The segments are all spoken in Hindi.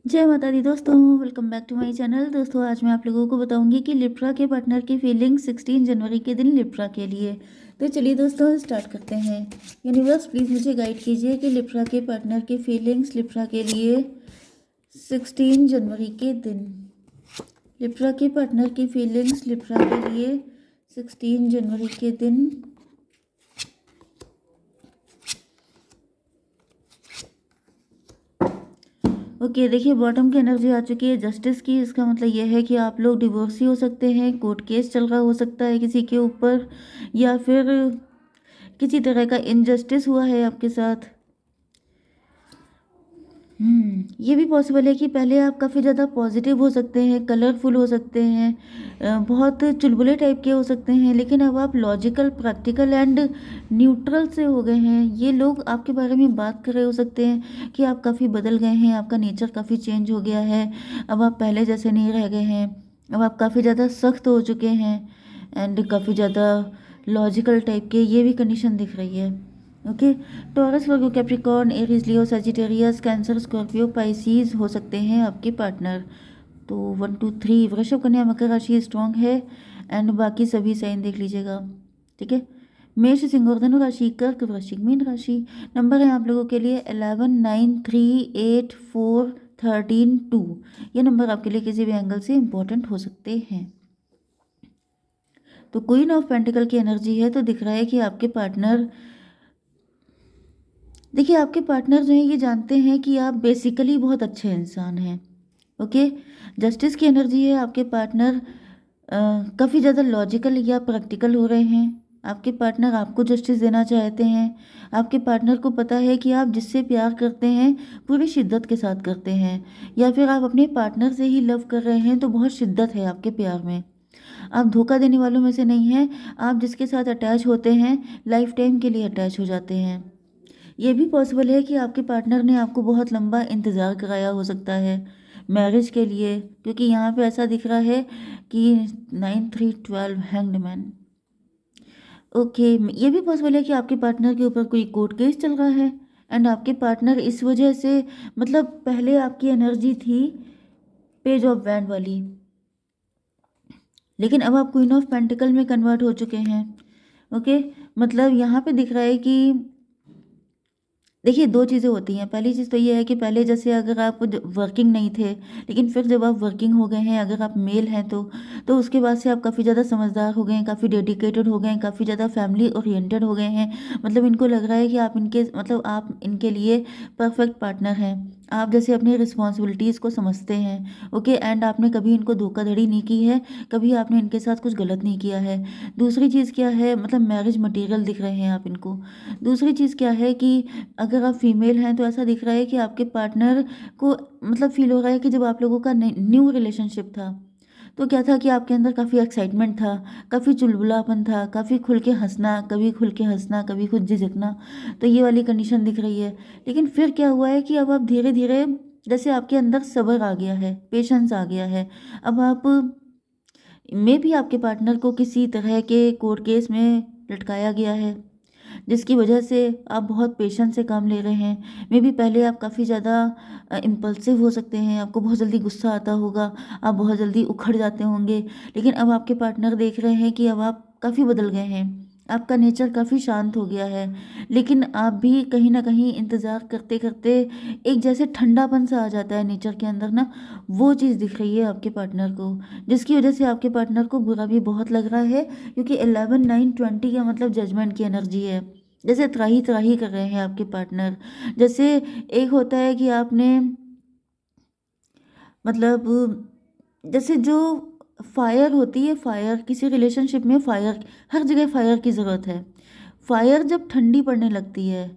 जय माता दी दोस्तों, welcome back to my channel. दोस्तों आज मैं आप लोगों को बताऊंगी कि लिब्रा के पार्टनर की फीलिंग 16 जनवरी के दिन लिब्रा के लिए। तो चलिए दोस्तों स्टार्ट करते हैं। यूनिवर्स प्लीज़ मुझे गाइड कीजिए कि लिब्रा के पार्टनर की फीलिंग्स लिब्रा के लिए 16 जनवरी के दिन। लिब्रा के पार्टनर की फीलिंग्स लिब्रा के लिए 16 जनवरी के दिन। ओके देखिए, बॉटम की एनर्जी आ चुकी है जस्टिस की। इसका मतलब यह है कि आप लोग डिवोर्सी हो सकते हैं, कोर्ट केस चल रहा हो सकता है किसी के ऊपर, या फिर किसी तरह का इनजस्टिस हुआ है आपके साथ। ये भी पॉसिबल है कि पहले आप काफ़ी ज़्यादा पॉजिटिव हो सकते हैं, कलरफुल हो सकते हैं, बहुत चुलबुले टाइप के हो सकते हैं, लेकिन अब आप लॉजिकल, प्रैक्टिकल एंड न्यूट्रल से हो गए हैं। ये लोग आपके बारे में बात कर रहे हो सकते हैं कि आप काफ़ी बदल गए हैं, आपका नेचर काफ़ी चेंज हो गया है, अब आप पहले जैसे नहीं रह गए हैं, अब आप काफ़ी ज़्यादा सख्त हो चुके हैं एंड काफ़ी ज़्यादा लॉजिकल टाइप के, ये भी कंडीशन दिख रही है। ओके, टॉरस, वर्गो, कैप्रिकॉर्न, एरीज, लियो, सजिटेरियस, कैंसर, स्कॉर्पियो, पाइसीज हो सकते हैं आपके पार्टनर। तो 1 2 3 वृषभ, कन्या, मकर राशि स्ट्रॉन्ग है एंड बाकी सभी साइन देख लीजिएगा। ठीक है, मेष, सिंह और धनु राशि, कर्क, वृश्चिक, मीन राशि। नंबर है आप लोगों के लिए 11 9 3 8 4 13 2। ये नंबर आपके लिए किसी भी एंगल से इंपॉर्टेंट हो सकते हैं। तो क्वीन ऑफ पेंटिकल की एनर्जी है, तो दिख रहा है कि आपके पार्टनर, देखिए आपके पार्टनर जो है ये जानते हैं कि आप बेसिकली बहुत अच्छे इंसान हैं। ओके, जस्टिस की एनर्जी है, आपके पार्टनर काफ़ी ज़्यादा लॉजिकल या प्रैक्टिकल हो रहे हैं। आपके पार्टनर आपको जस्टिस देना चाहते हैं। आपके पार्टनर को पता है कि आप जिससे प्यार करते हैं पूरी शिद्दत के साथ करते हैं, या फिर आप अपने पार्टनर से ही लव कर रहे हैं तो बहुत शिद्दत है आपके प्यार में। आप धोखा देने वालों में से नहीं हैं। आप जिसके साथ अटैच होते हैं लाइफ टाइम के लिए अटैच हो जाते हैं। ये भी पॉसिबल है कि आपके पार्टनर ने आपको बहुत लंबा इंतज़ार कराया हो सकता है मैरिज के लिए, क्योंकि यहाँ पे ऐसा दिख रहा है कि 9 3 12 हैंग्ड मैन। ओके, ये भी पॉसिबल है कि आपके पार्टनर के ऊपर कोई कोर्ट केस चल रहा है एंड आपके पार्टनर इस वजह से, मतलब पहले आपकी एनर्जी थी पेज ऑफ वैंड वाली, लेकिन अब आप क्वीन ऑफ पेंटिकल में कन्वर्ट हो चुके हैं। ओके, मतलब यहाँ पे दिख रहा है कि देखिए 2 चीज़ें होती हैं। पहली चीज़ तो ये है कि पहले जैसे अगर आप वर्किंग नहीं थे, लेकिन फिर जब आप वर्किंग हो गए हैं, अगर आप मेल हैं तो उसके बाद से आप काफ़ी ज़्यादा समझदार हो गए हैं, काफ़ी डेडिकेटेड हो गए हैं, काफ़ी ज़्यादा फैमिली ओरिएंटेड हो गए हैं। मतलब इनको लग रहा है कि आप इनके, मतलब आप इनके लिए परफेक्ट पार्टनर हैं। आप जैसे अपनी रिस्पॉन्सिबिलिटीज़ को समझते हैं। ओके, एंड आपने कभी इनको धोखाधड़ी नहीं की है, कभी आपने इनके साथ कुछ गलत नहीं किया है। दूसरी चीज़ क्या है, मतलब मैरिज मटेरियल दिख रहे हैं आप इनको। दूसरी चीज़ क्या है कि अगर आप फीमेल हैं तो ऐसा दिख रहा है कि आपके पार्टनर को, मतलब फील हो रहा है कि जब आप लोगों का न्यू रिलेशनशिप था तो क्या था कि आपके अंदर काफ़ी एक्साइटमेंट था, काफ़ी चुलबुलापन था, काफ़ी खुल के हंसना, कभी खुल के हंसना, कभी खुद झिझकना। तो ये वाली कंडीशन दिख रही है। लेकिन फिर क्या हुआ है कि अब आप धीरे धीरे, जैसे आपके अंदर सब्र आ गया है, पेशेंस आ गया है। अब आप में भी आपके पार्टनर को किसी तरह के कोर्ट केस में लटकाया गया है, जिसकी वजह से आप बहुत पेशेंस से काम ले रहे हैं। मे बी पहले आप काफ़ी ज़्यादा इम्पल्सिव हो सकते हैं, आपको बहुत जल्दी गुस्सा आता होगा, आप बहुत जल्दी उखड़ जाते होंगे, लेकिन अब आपके पार्टनर देख रहे हैं कि अब आप काफ़ी बदल गए हैं, आपका नेचर काफ़ी शांत हो गया है। लेकिन आप भी कहीं ना कहीं इंतज़ार करते करते एक जैसे ठंडापन सा आ जाता है नेचर के अंदर ना, वो चीज़ दिख रही है आपके पार्टनर को, जिसकी वजह से आपके पार्टनर को बुरा भी बहुत लग रहा है, क्योंकि 11 9 20 का मतलब जजमेंट की एनर्जी है। जैसे त्राही त्राही कर रहे हैं आपके पार्टनर। जैसे एक होता है कि आपने, मतलब जैसे जो फायर होती है, फायर किसी रिलेशनशिप में, फायर हर जगह फायर की ज़रूरत है। फायर जब ठंडी पड़ने लगती है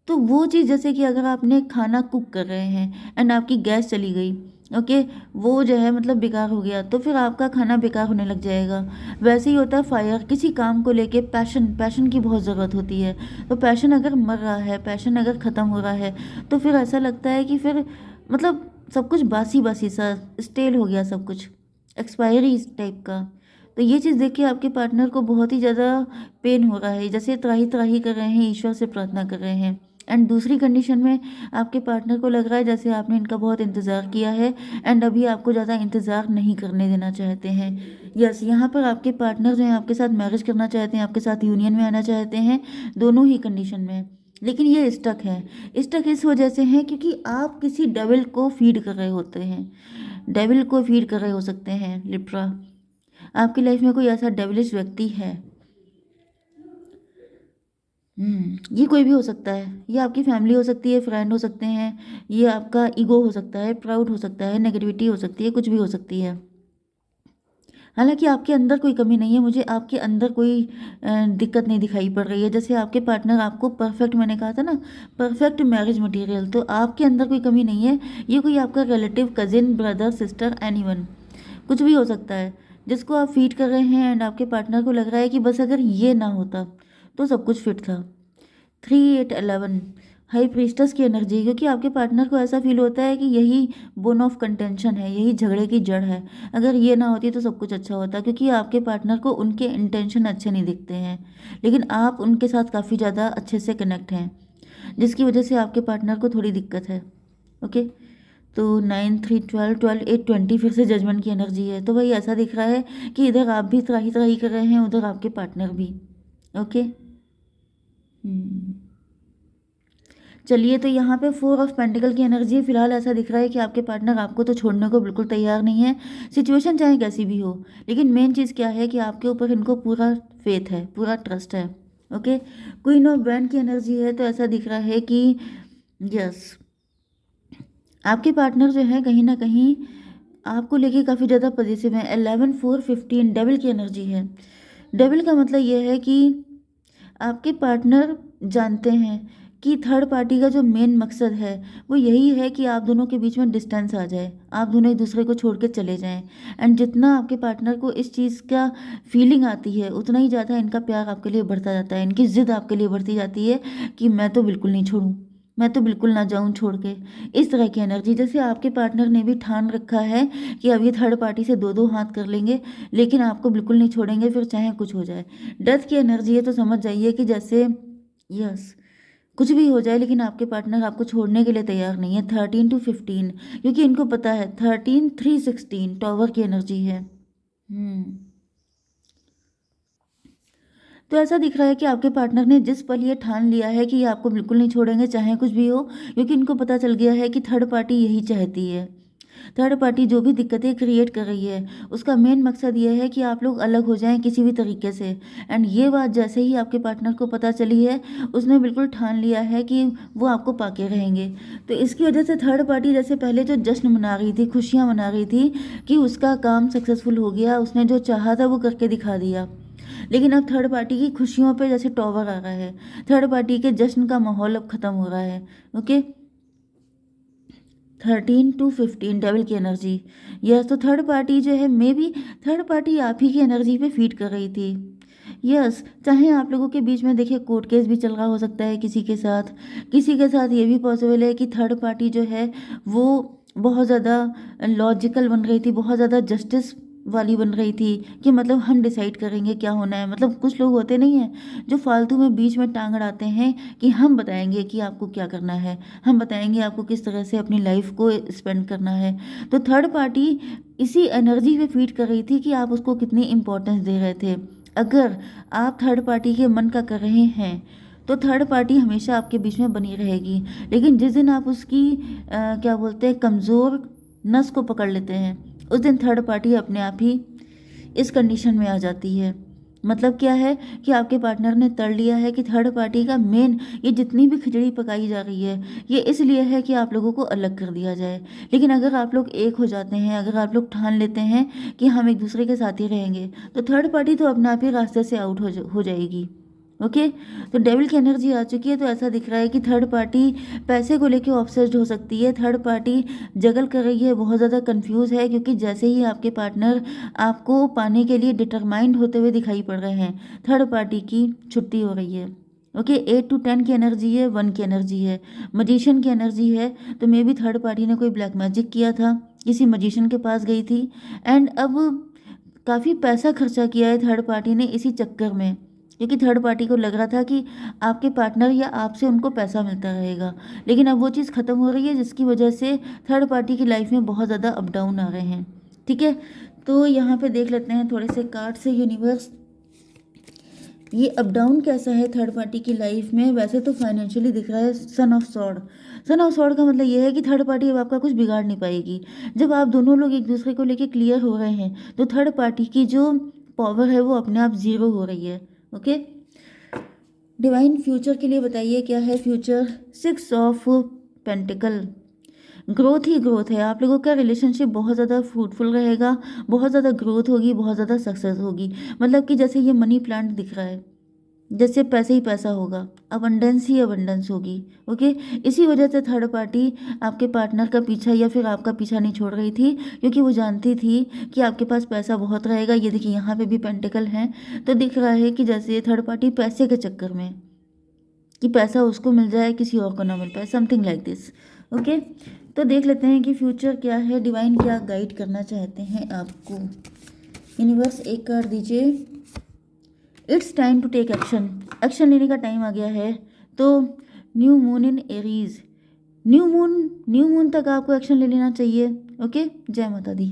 तो वो चीज़, जैसे कि अगर आपने खाना कुक कर रहे हैं एंड आपकी गैस चली गई, ओके, वो जो है मतलब बेकार हो गया, तो फिर आपका खाना बेकार होने लग जाएगा। वैसे ही होता है फायर, किसी काम को लेके पैशन, पैशन की बहुत ज़रूरत होती है। तो पैशन अगर मर रहा है, पैशन अगर ख़त्म हो रहा है, तो फिर ऐसा लगता है कि फिर, मतलब सब कुछ बासी बासी सा, स्टेल हो गया सब कुछ, एक्सपायरी टाइप का। तो ये चीज़ देख के आपके पार्टनर को बहुत ही ज़्यादा पेन हो रहा है, जैसे त्राही त्राही कर रहे हैं, ईश्वर से प्रार्थना कर रहे हैं। एंड दूसरी कंडीशन में आपके पार्टनर को लग रहा है जैसे आपने इनका बहुत इंतज़ार किया है एंड अभी आपको ज़्यादा इंतज़ार नहीं करने देना चाहते हैं। यस, यहाँ पर आपके पार्टनर जो हैं आपके साथ मैरिज करना चाहते हैं, आपके साथ यूनियन में आना चाहते हैं, दोनों ही कंडीशन में। लेकिन ये स्टक है। स्टक इस वजह से है क्योंकि आप किसी डेविल को फीड कर रहे होते हैं, डेविल को फीड कर रहे हो सकते हैं लिब्रा। आपकी लाइफ में कोई ऐसा डेविलिश व्यक्ति है। ये कोई भी हो सकता है, ये आपकी फैमिली हो सकती है, फ्रेंड हो सकते हैं, ये आपका ईगो हो सकता है, प्राउड हो सकता है, नेगेटिविटी हो सकती है, कुछ भी हो सकती है। हालांकि आपके अंदर कोई कमी नहीं है, मुझे आपके अंदर कोई दिक्कत नहीं दिखाई पड़ रही है। जैसे आपके पार्टनर आपको परफेक्ट, मैंने कहा था ना, परफेक्ट मैरिज मटेरियल, तो आपके अंदर कोई कमी नहीं है। ये कोई आपका relative, cousin, brother, sister, anyone, कुछ भी हो सकता है जिसको आप फीड कर रहे हैं एंड आपके पार्टनर को लग रहा है कि बस अगर ये ना होता तो सब कुछ फिट था। 3 8 11 हाई प्रीस्टस की एनर्जी, क्योंकि आपके पार्टनर को ऐसा फील होता है कि यही बोन ऑफ कंटेंशन है, यही झगड़े की जड़ है। अगर ये ना होती तो सब कुछ अच्छा होता, क्योंकि आपके पार्टनर को उनके इंटेंशन अच्छे नहीं दिखते हैं, लेकिन आप उनके साथ काफ़ी ज़्यादा अच्छे से कनेक्ट हैं, जिसकी वजह से आपके पार्टनर को थोड़ी दिक्कत है। ओके, तो 9 3 12 12 8 20 फिर से जजमेंट की एनर्जी है। तो भाई ऐसा दिख रहा है कि इधर आप भी त्राही त्राही कर रहे हैं, उधर आपके पार्टनर भी। ओके, चलिए, तो यहाँ पे 4 ऑफ पेंटिकल की एनर्जी है। फिलहाल ऐसा दिख रहा है कि आपके पार्टनर आपको तो छोड़ने को बिल्कुल तैयार नहीं है, सिचुएशन चाहे कैसी भी हो। लेकिन मेन चीज़ क्या है कि आपके ऊपर इनको पूरा फेथ है, पूरा ट्रस्ट है। ओके, क्वीन ऑफ बैंड की एनर्जी है। तो ऐसा दिख रहा है कि यस, आपके पार्टनर जो है कहीं ना कहीं आपको लेके काफ़ी ज़्यादा पॉजिटिव है। 11 4 15 डेविल की एनर्जी है। डेविल का मतलब यह है कि आपके पार्टनर जानते हैं कि थर्ड पार्टी का जो मेन मकसद है वो यही है कि आप दोनों के बीच में डिस्टेंस आ जाए, आप दोनों एक दूसरे को छोड़ के चले जाएं। एंड जितना आपके पार्टनर को इस चीज़ का फीलिंग आती है उतना ही ज़्यादा इनका प्यार आपके लिए बढ़ता जाता है, इनकी ज़िद आपके लिए बढ़ती जाती है कि मैं तो बिल्कुल नहीं छोड़ूं, मैं तो बिल्कुल ना जाऊं छोड़ के। इस तरह की एनर्जी, जैसे आपके पार्टनर ने भी ठान रखा है कि अब ये थर्ड पार्टी से दो दो हाथ कर लेंगे, लेकिन आपको बिल्कुल नहीं छोड़ेंगे, फिर चाहे कुछ हो जाए। डेथ की एनर्जी है। तो समझ जाइए कि जैसे यस, कुछ भी हो जाए लेकिन आपके पार्टनर आपको छोड़ने के लिए तैयार नहीं है। 13 to 15, क्योंकि इनको पता है 13 3 16 टॉवर की एनर्जी है। तो ऐसा दिख रहा है कि आपके पार्टनर ने जिस पल ये ठान लिया है कि ये आपको बिल्कुल नहीं छोड़ेंगे चाहे कुछ भी हो, क्योंकि इनको पता चल गया है कि थर्ड पार्टी यही चाहती है। थर्ड पार्टी जो भी दिक्कतें क्रिएट कर रही है उसका मेन मकसद ये है कि आप लोग अलग हो जाएं किसी भी तरीके से। एंड ये बात जैसे ही आपके पार्टनर को पता चली है उसने बिल्कुल ठान लिया है कि वो आपको पाके रहेंगे। तो इसकी वजह से थर्ड पार्टी जैसे पहले जो जश्न मना रही थी, खुशियाँ मना रही थी कि उसका काम सक्सेसफुल हो गया, उसने जो चाहा था वो करके दिखा दिया, लेकिन अब थर्ड पार्टी की खुशियों पे जैसे टॉवर आ रहा है, थर्ड पार्टी के जश्न का माहौल अब खत्म हो रहा है। ओके, 13 to 15 डेविल की एनर्जी। यस, तो थर्ड पार्टी जो है मे बी थर्ड पार्टी आप ही की एनर्जी पे फीड कर रही थी। यस, चाहे आप लोगों के बीच में देखिए कोर्ट केस भी चल रहा हो सकता है किसी के साथ, किसी के साथ ये भी पॉसिबल है कि थर्ड पार्टी जो है वो बहुत ज़्यादा लॉजिकल बन रही थी, बहुत ज़्यादा जस्टिस वाली बन रही थी कि मतलब हम डिसाइड करेंगे क्या होना है। मतलब कुछ लोग होते नहीं हैं जो फालतू में बीच में टांग अड़ाते हैं कि हम बताएंगे कि आपको क्या करना है, हम बताएंगे आपको किस तरह से अपनी लाइफ को स्पेंड करना है। तो थर्ड पार्टी इसी एनर्जी पे फीड कर रही थी कि आप उसको कितनी इम्पोर्टेंस दे रहे थे। अगर आप थर्ड पार्टी के मन का कर रहे हैं तो थर्ड पार्टी हमेशा आपके बीच में बनी रहेगी, लेकिन जिस दिन आप उसकी क्या बोलते हैं कमज़ोर नस को पकड़ लेते हैं उस दिन थर्ड पार्टी अपने आप ही इस कंडीशन में आ जाती है। मतलब क्या है कि आपके पार्टनर ने तड़ लिया है कि थर्ड पार्टी का मेन, ये जितनी भी खिचड़ी पकाई जा रही है ये इसलिए है कि आप लोगों को अलग कर दिया जाए। लेकिन अगर आप लोग एक हो जाते हैं, अगर आप लोग ठान लेते हैं कि हम एक दूसरे के साथ ही रहेंगे, तो थर्ड पार्टी तो अपने आप ही रास्ते से आउट हो जाएगी। ओके, तो डेविल की एनर्जी आ चुकी है। तो ऐसा दिख रहा है कि थर्ड पार्टी पैसे को लेके ऑब्सेस्ड हो सकती है, थर्ड पार्टी जगल कर रही है, बहुत ज़्यादा कंफ्यूज है, क्योंकि जैसे ही आपके पार्टनर आपको पाने के लिए डिटरमाइंड होते हुए दिखाई पड़ रहे हैं, थर्ड पार्टी की छुट्टी हो रही है। ओके, 8 to 10 की एनर्जी है, 1 की एनर्जी है, मजिशियन की एनर्जी है। तो मे बी थर्ड पार्टी ने कोई ब्लैक मैजिक किया था, किसी मजिशियन के पास गई थी एंड अब काफ़ी पैसा खर्चा किया है थर्ड पार्टी ने इसी चक्कर में क्योंकि थर्ड पार्टी को लग रहा था कि आपके पार्टनर या आपसे उनको पैसा मिलता रहेगा, लेकिन अब वो चीज़ ख़त्म हो रही है, जिसकी वजह से थर्ड पार्टी की लाइफ में बहुत ज़्यादा अप डाउन आ रहे हैं। ठीक है, तो यहाँ पे देख लेते हैं थोड़े से कार्ड से यूनिवर्स, ये अप डाउन कैसा है थर्ड पार्टी की लाइफ में। वैसे तो फाइनेंशियली दिख रहा है son of sword. Son of sword का मतलब ये है कि थर्ड पार्टी अब आपका कुछ बिगाड़ नहीं पाएगी। जब आप दोनों लोग एक दूसरे को लेके क्लियर हो रहे हैं तो थर्ड पार्टी की जो पावर है वो अपने आप ज़ीरो हो रही है। ओके, डिवाइन फ्यूचर के लिए बताइए क्या है future. 6 of pentacle, growth he growth है। आप लोगों का रिलेशनशिप बहुत ज़्यादा फ्रूटफुल रहेगा, बहुत ज़्यादा ग्रोथ होगी, बहुत ज़्यादा सक्सेस होगी। मतलब कि जैसे ये मनी प्लांट दिख रहा है, जैसे पैसे ही पैसा होगा, अबंडेंस ही अबंडेंस होगी। ओके, इसी वजह से थर्ड पार्टी आपके पार्टनर का पीछा या फिर आपका पीछा नहीं छोड़ रही थी, क्योंकि वो जानती थी कि आपके पास पैसा बहुत रहेगा। ये देखिए यहाँ पे भी पेंटिकल हैं, तो दिख रहा है कि जैसे थर्ड पार्टी पैसे के चक्कर में, कि पैसा उसको मिल जाए किसी और को ना मिल पाए, समथिंग लाइक दिस। ओके, तो देख लेते हैं कि फ्यूचर क्या है, डिवाइन क्या गाइड करना चाहते हैं आपको। यूनिवर्स एक कार्ड दीजिए। It's time to take action, action लेने का टाइम आ गया है। तो new moon in Aries, new moon तक आपको एक्शन ले लेना चाहिए। ओके, जय माता दी।